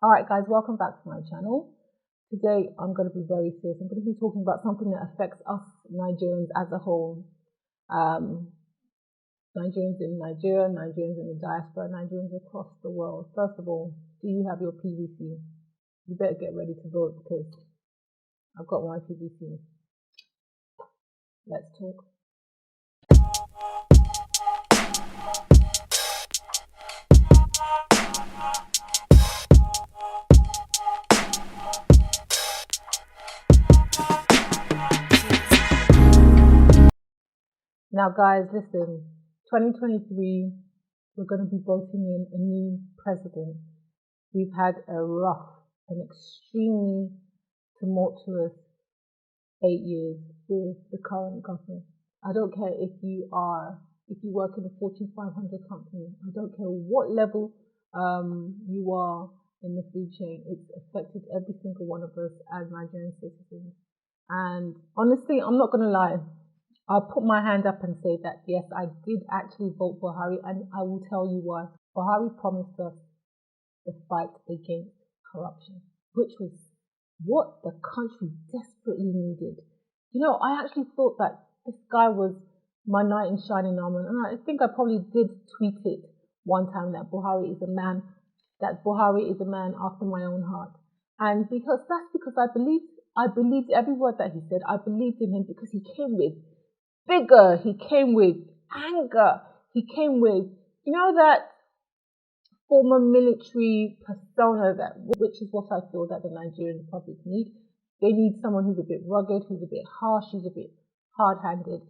Alright guys, welcome back to my channel. Today I'm going to be very serious. I'm going to be talking about something that affects us Nigerians as a whole. Nigerians in Nigeria, Nigerians in the diaspora, Nigerians across the world. First of all, do you have your PVC? You better get ready to vote because I've got my PVC. Let's talk. Now guys, listen, 2023, we're going to be voting in a new president. We've had a rough and extremely tumultuous 8 years with the current government. I don't care if you work in a Fortune 500 company, I don't care what level you are in the food chain, it's affected every single one of us as Nigerian citizens. And honestly, I'm not going to lie, I'll put my hand up and say that yes, I did actually vote for Buhari, and I will tell you why. Buhari promised us the fight against corruption, which was what the country desperately needed. You know, I actually thought that this guy was my knight in shining armor, and I think I probably did tweet it one time that Buhari is a man after my own heart. And because I believed every word that he said. I believed in him because he came with vigor, he came with anger, he came with, you know, that former military persona, which is what I feel that the Nigerian public need. They need someone who's a bit rugged, who's a bit harsh, who's a bit hard-handed.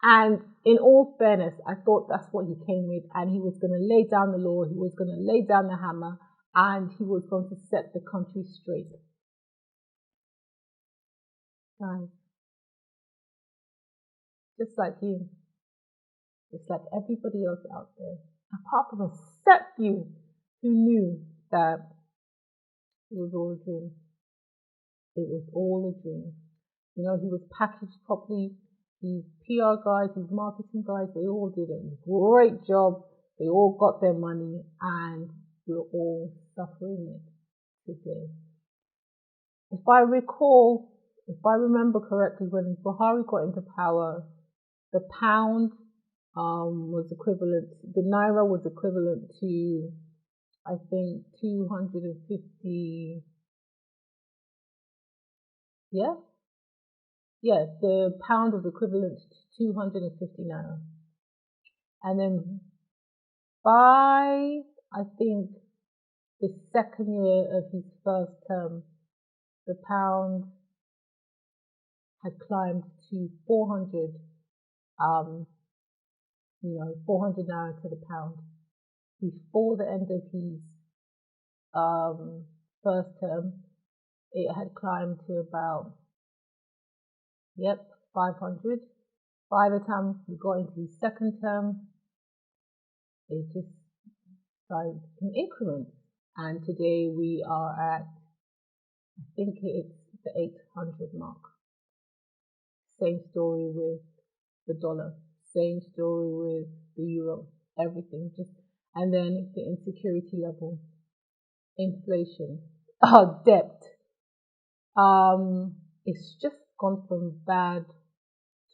And in all fairness, I thought that's what he came with, and he was going to lay down the law, he was going to lay down the hammer, and he was going to set the country straight. Guys, just like you, just like everybody else out there, apart from a set few who knew that it was all a dream. It was all a dream. You know, he was packaged properly. These PR guys, these marketing guys, they all did a great job. They all got their money, and we're all suffering it today. If I remember correctly, when Buhari got into power, the pound the naira was equivalent to, I think, 250. Yeah, the pound was equivalent to 250 naira. And then by, I think, the second year of his first term, the pound had climbed to 400, 400 naira to the pound. Before the end of his first term, it had climbed to about 500. By the time we got into his second term, it just started in increments. And today we are at, I think it's the 800 mark. Same story with the dollar, same story with the euro, everything. And then the insecurity level, inflation, debt. It's just gone from bad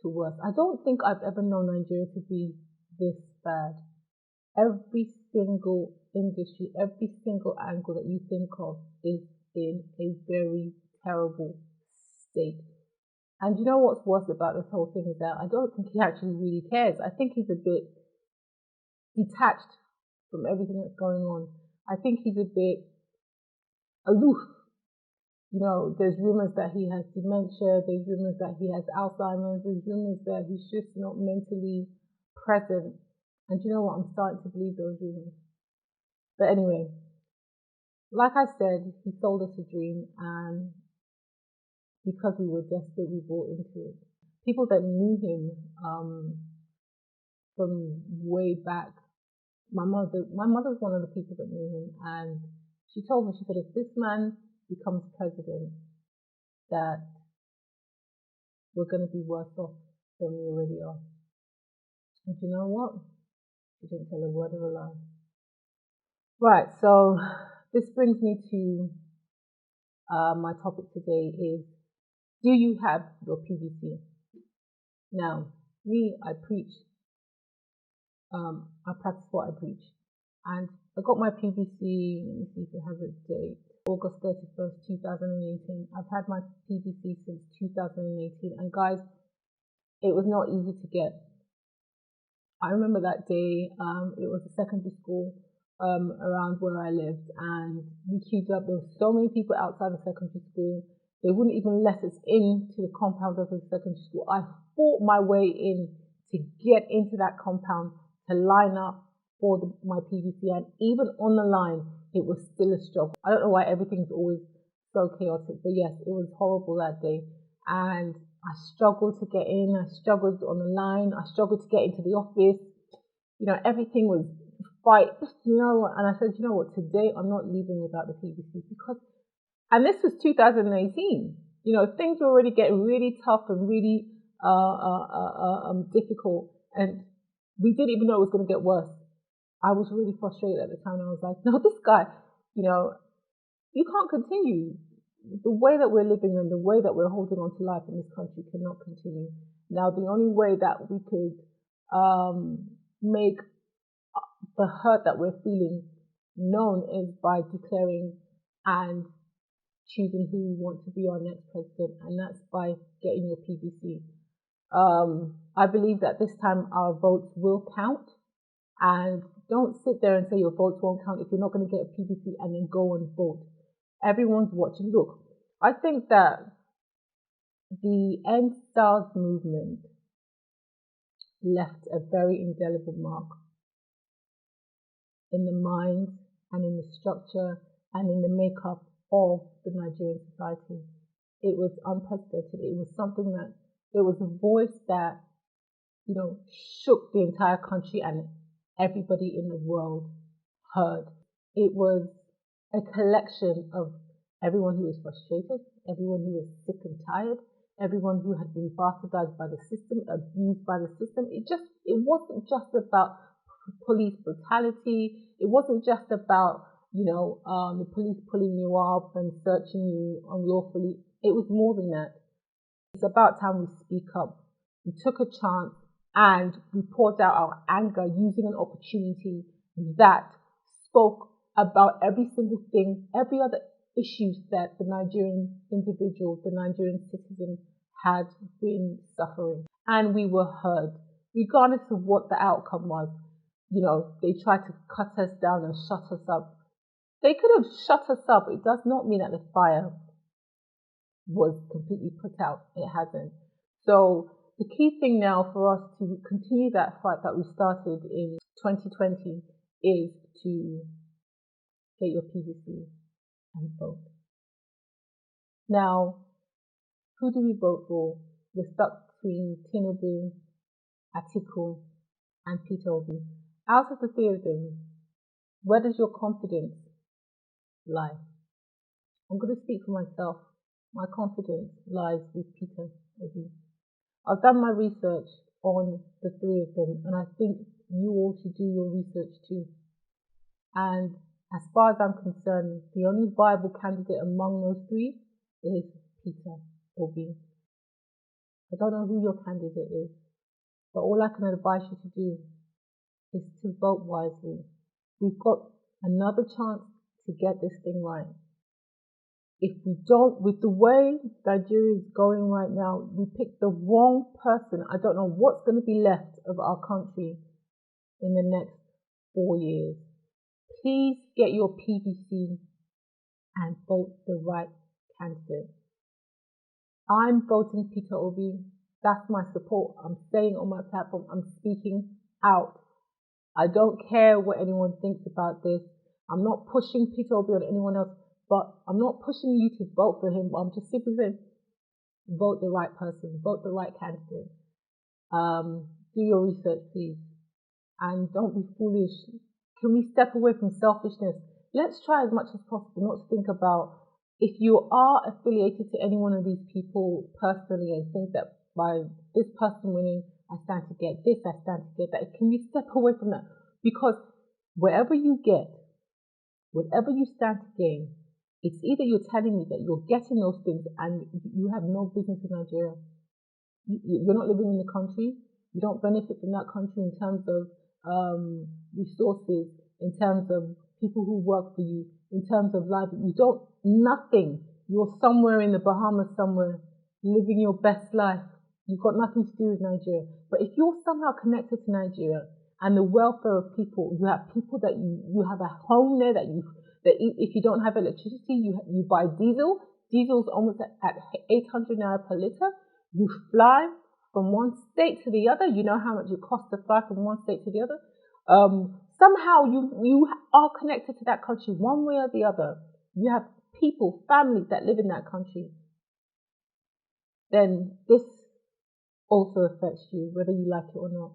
to worse. I don't think I've ever known Nigeria to be this bad. Every single industry, every single angle that you think of is in a very terrible state. And you know what's worse about this whole thing is that I don't think he actually really cares. I think he's a bit detached from everything that's going on. I think he's a bit aloof. You know, there's rumors that he has dementia, there's rumors that he has Alzheimer's, there's rumors that he's just not mentally present. And you know what? I'm starting to believe those rumors. But anyway, like I said, he sold us a dream, and because we were desperate, we bought into it. People that knew him from way back, my mother's one of the people that knew him, and she told me, she said, if this man becomes president, that we're going to be worse off than we already are. And you know what? She didn't tell a word of a lie. Right, so this brings me to my topic today is, do you have your PVC? Now, me, I preach, I practice what I preach. And I got my PVC, let me see if it has a date, August 31st, 2018. I've had my PVC since 2018. And guys, it was not easy to get. I remember that day, it was a secondary school around where I lived, and we queued up. There were so many people outside the secondary school. They wouldn't even let us into the compound of the secondary school. I fought my way in to get into that compound to line up for my PVC, and even on the line, it was still a struggle. I don't know why everything's always so chaotic, but yes, it was horrible that day. And I struggled to get in, I struggled on the line, I struggled to get into the office. You know, everything was fight, you know, and I said, you know what, today I'm not leaving without the PVC, because, and this was 2018, you know, things were already getting really tough and really difficult, and we didn't even know it was going to get worse. I was really frustrated at the time, and I was like, no, this guy, you know, you can't continue. The way that we're living and the way that we're holding on to life in this country cannot continue. Now, the only way that we could make the hurt that we're feeling known is by declaring and choosing who we want to be our next president, and that's by getting your PVC. I believe that this time our votes will count, and don't sit there and say your votes won't count if you're not going to get a PVC and then go and vote. Everyone's watching. Look, I think that the End SARS movement left a very indelible mark in the mind and in the structure and in the makeup of the Nigerian society. It was unprecedented. It was something that, it was a voice that, you know, shook the entire country, and everybody in the world heard. It was a collection of everyone who was frustrated, everyone who was sick and tired, everyone who had been bastardized by the system, abused by the system. It wasn't just about police brutality. It wasn't just about, you know, the police pulling you up and searching you unlawfully. It was more than that. It's about time we speak up. We took a chance and we poured out our anger using an opportunity that spoke about every single thing, every other issues that the Nigerian individual, the Nigerian citizen had been suffering. And we were heard, regardless of what the outcome was. You know, they tried to cut us down and shut us up. They could have shut us up. It does not mean that the fire was completely put out. It hasn't. So the key thing now for us to continue that fight that we started in 2020 is to get your PVC and vote. Now, who do we vote for? We're stuck between Tinubu, Atiku, and Peter Obi. Out of the three of them, where does your confidence lie? I'm going to speak for myself. My confidence lies with Peter Obi. I've done my research on the three of them, and I think you all should do your research too. And as far as I'm concerned, the only viable candidate among those three is Peter Obi. I don't know who your candidate is, but all I can advise you to do is to vote wisely. We've got another chance to get this thing right. If we don't, with the way Nigeria is going right now, we pick the wrong person. I don't know what's going to be left of our country in the next 4 years. Please get your PVC and vote the right candidate. I'm voting Peter Obi. That's my support. I'm saying on my platform, I'm speaking out. I don't care what anyone thinks about this. I'm not pushing Peter Obi on anyone else, but I'm not pushing you to vote for him. I'm just simply saying, vote the right person, vote the right candidate. Do your research, please. And don't be foolish. Can we step away from selfishness? Let's try as much as possible not to think about, if you are affiliated to any one of these people personally and think that by this person winning, I stand to get this, I stand to get that. Can we step away from that? Because wherever you get, whatever you stand to gain, it's either you're telling me that you're getting those things and you have no business in Nigeria. You're not living in the country. You don't benefit from that country in terms of resources, in terms of people who work for you, in terms of life. You don't, nothing. You're somewhere in the Bahamas somewhere, living your best life. You've got nothing to do with Nigeria. But if you're somehow connected to Nigeria and the welfare of people, you have people that you have a home there that if you don't have electricity, you buy diesel. Diesel's almost at 800 naira per liter. You fly from one state to the other. You know how much it costs to fly from one state to the other. Somehow you are connected to that country one way or the other. You have people, families that live in that country. Then this also affects you, whether you like it or not.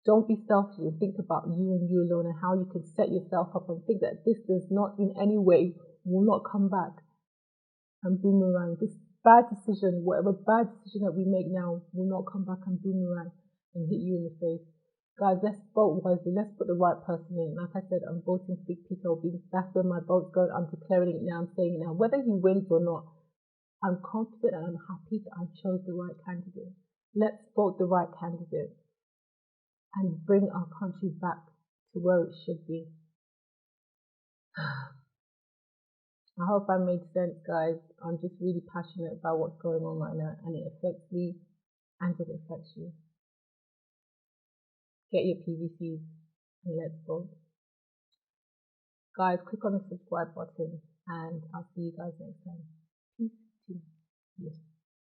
Don't be selfish and think about you and you alone and how you can set yourself up and think that this does not in any way will not come back and boomerang. This bad decision, whatever bad decision that we make now, will not come back and boomerang and hit you in the face. Guys, let's vote wisely. Let's put the right person in. Like I said, I'm voting for Peter Obi. That's where my vote's going. I'm declaring it now. I'm saying it now. Whether he wins or not, I'm confident and I'm happy that I chose the right candidate. Let's vote the right candidate and bring our country back to where it should be. I hope I made sense, guys. I'm just really passionate about what's going on right now, and it affects me and it affects you. Get your PVCs and let's go. Guys, click on the subscribe button and I'll see you guys next time. Peace.